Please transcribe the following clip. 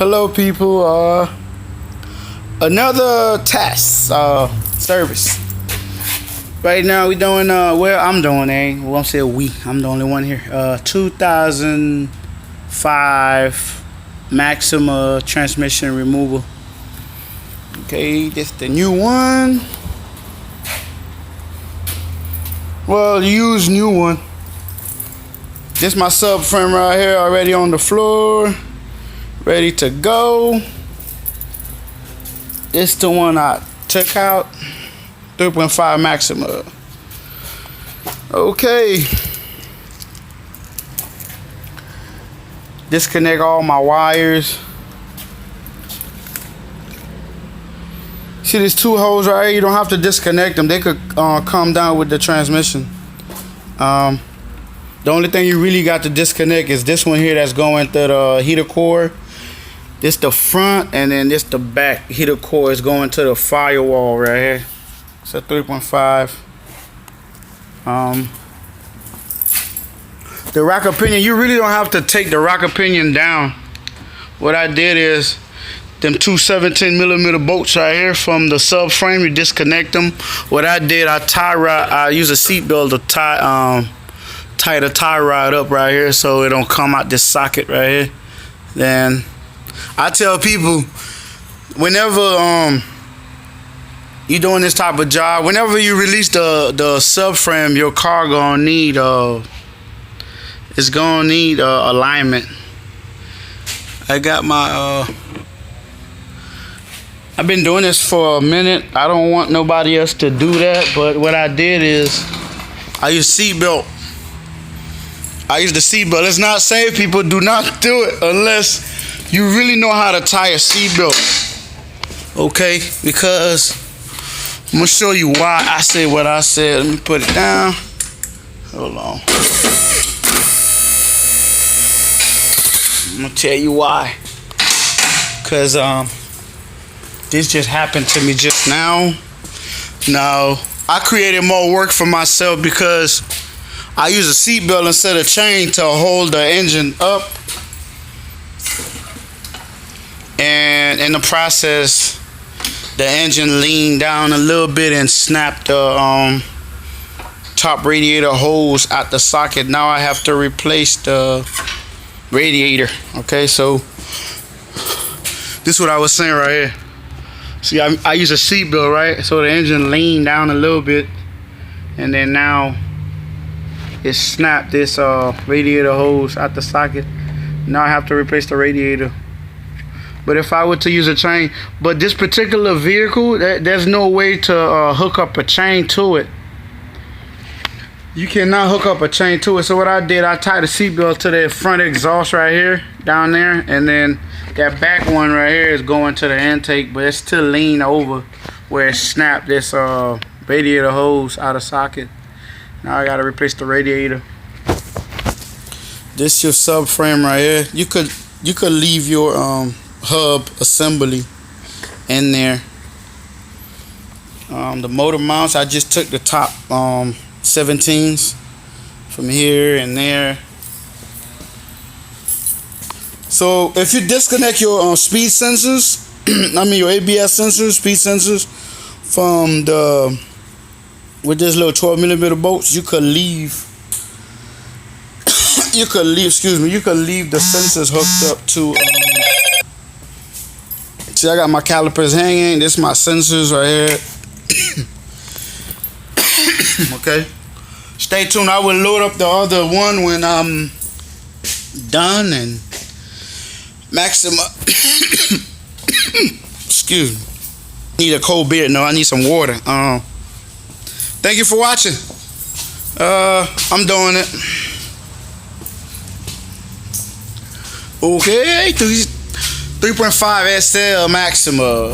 Hello, people. Another test service. Right now we doing I'm doing we won't say we. I'm the only one here. 2005 Maxima transmission removal. Okay, this the new one. Well, used new one. This my subframe right here, already on the floor, ready to go. This the one I took out, 3.5 Maxima. Okay. Disconnect all my wires. See these two holes right here? You don't have to disconnect them. They could come down with the transmission. The only thing you really got to disconnect is this one here that's going through the heater core. This the front, and then this the back heater core is going to the firewall right here. It's a 3.5. The rocker pinion, you really don't have to take the rocker pinion down. What I did is them two 17mm bolts right here from the subframe, you disconnect them. What I did, I use a seat belt to tie the tie rod up right here so it don't come out this socket right here. Then I tell people, whenever you doing this type of job, whenever you release the subframe, your car gonna need alignment. I got my I've been doing this for a minute. I don't want nobody else to do that, but what I did is I use seat belt. I use the seat belt. It's not safe, people. Do not do it unless you really know how to tie a seat belt. Okay? Because I'm gonna show you why I said what I said. Let me put it down. Hold on. I'm gonna tell you why. Cause this just happened to me just now. Now I created more work for myself because I use a seat belt instead of chain to hold the engine up. And in the process, the engine leaned down a little bit and snapped the top radiator hose out the socket. Now I have to replace the radiator. Okay, so this is what I was saying right here. See, I use a seat belt, right? So the engine leaned down a little bit, and then now it snapped this radiator hose out the socket. Now I have to replace the radiator. But if I were to use a chain, but this particular vehicle, there's no way to hook up a chain to it. You cannot hook up a chain to it. So what I did, I tied the seatbelt to the front exhaust right here, down there, and then that back one right here is going to the intake, but it's still leaned over where it snapped this radiator hose out of socket. Now I gotta replace the radiator. This your subframe right here. You could leave your hub assembly in there. The motor mounts, I just took the top 17s from here and there. So if you disconnect your speed sensors, I mean your ABS sensors, speed sensors from with this little 12mm bolts, you could leave the sensors hooked up to see, I got my calipers hanging. This is my sensors right here. Okay, stay tuned. I will load up the other one when I'm done. And Maxima excuse me, need a cold beer. No, I need some water. Thank you for watching. I'm doing it. Okay, 3.5 SL Maxima.